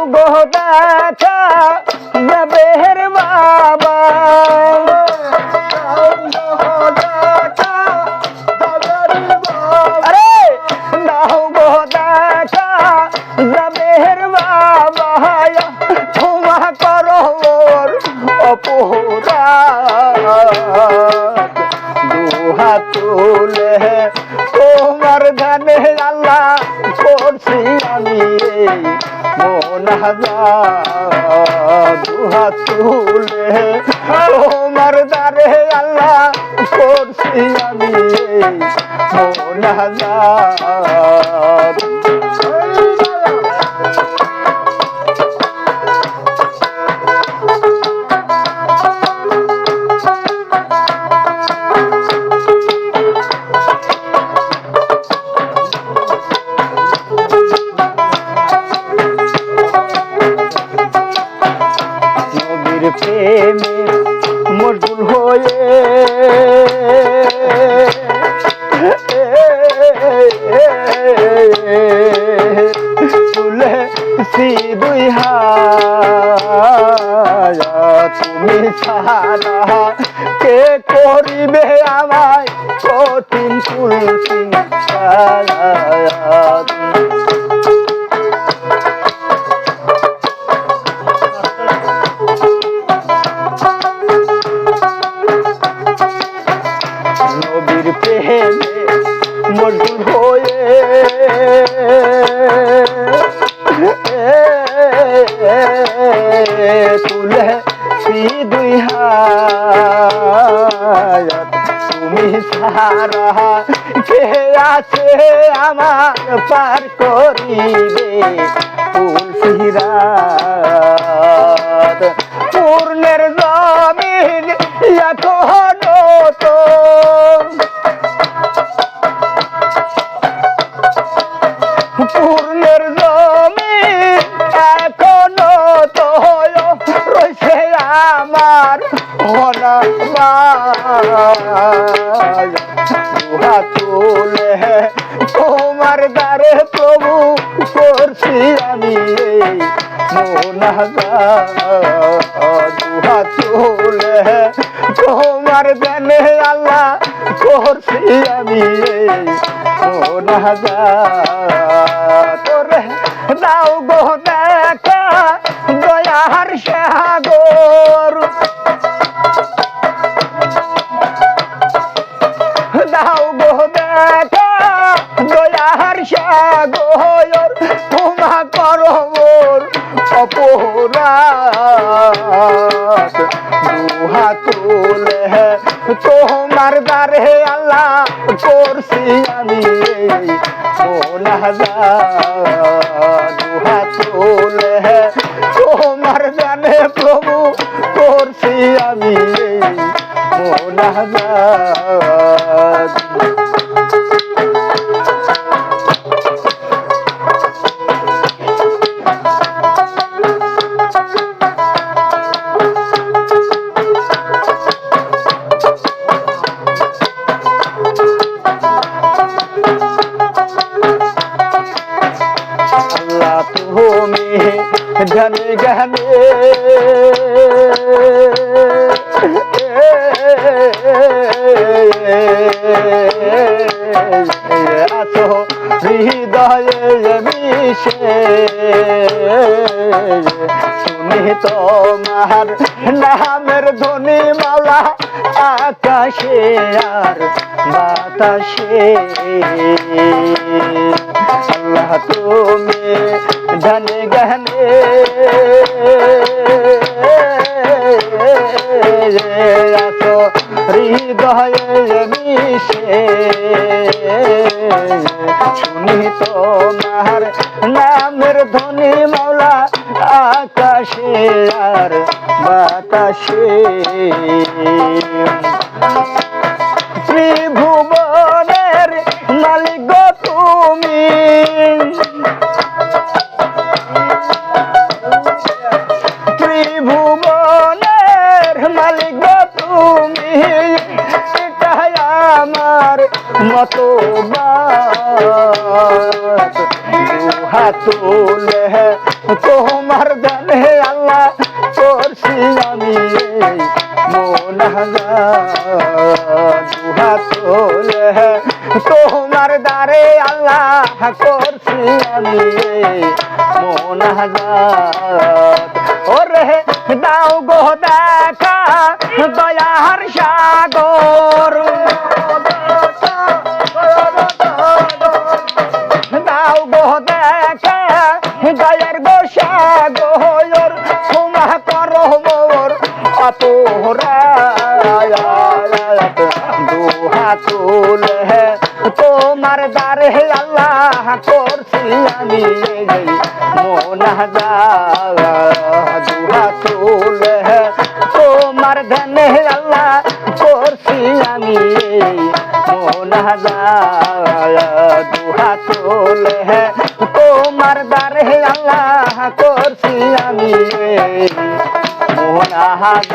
গো দেখা যাবের বাবা আরে দাও গো দেখা যাবের বাবা ক্ষমা করো ওর অপরাধ দুহাত তুলে তোমার ধানে আল্লাহ করছি আমি মোনাজাত দুহাত তুলে তোমার ধানে আল্লাহ করছি আমি মোনাজাত প্রেমে মশগুল হয়ে তুলেছি দুই হাত তুমি ছাড়া কে করিবে আমায় কঠিন তুলসী নবীর প্রেমে মশগুল হয়ে তুলেছি দুই হাত তুমি সারা কে আছে আমার পার করিবে তুলসী রাত পূর্ণের জমিন এখনো তো পূর্ণের জমিন এখনো তো রয়েছে আমার দুহাত তুলে তোমার দ্বারে প্রভু করছি আমি মোনাজাত দুহাত তুলে তোমার জ্ঞানে আল্লাহ করছি আমি মোনাজাত তোরে দাও গো দেখা দয়ার সাগর দাও গো দেখা দয়ার সাগর ক্ষমা করো মোর অপরাধ দুহাত তুলে তোমার দ্বারে আল্লাহ করছি আমি মোনাজাত দুহাত তুলে তোমার জানে প্রভু করছি আমি মোনাজাত আল্লাহ তুমি জানে গানে আসো হৃদয়ে মিশে শুনি তোমার নামের ধ্বনি মাওলা আকাশে আর বাতাসে আল্লাহ তুমি জানে গানে আসো হৃদয়ে মিশে শুনি তোমার নামের ধ্বনি মাওলা আকাশে আর বাতাসে ত্রিভুবনের মালিক গো তুমি ত্রিভুবনের মালিক গো তুমি এটাই আমার মতবাদ দুহাত তুলে তোমার মোনাজাত ওরে দাও গো দেখা দয়ার সাগর দাও গো দেখা দয়ার গো সাগর ক্ষমা করো মোর অপরাধ দুহা তুলে তোমার দ্বারে আল্লাহ করছি আমি মোনাজাত দুহা তুলে তোমার ধ্যানে আল্লাহ করছি আমি মোনাজাত দুহা তুলে তোমার দ্বারে আল্লাহ করছি আমি মোনাজাত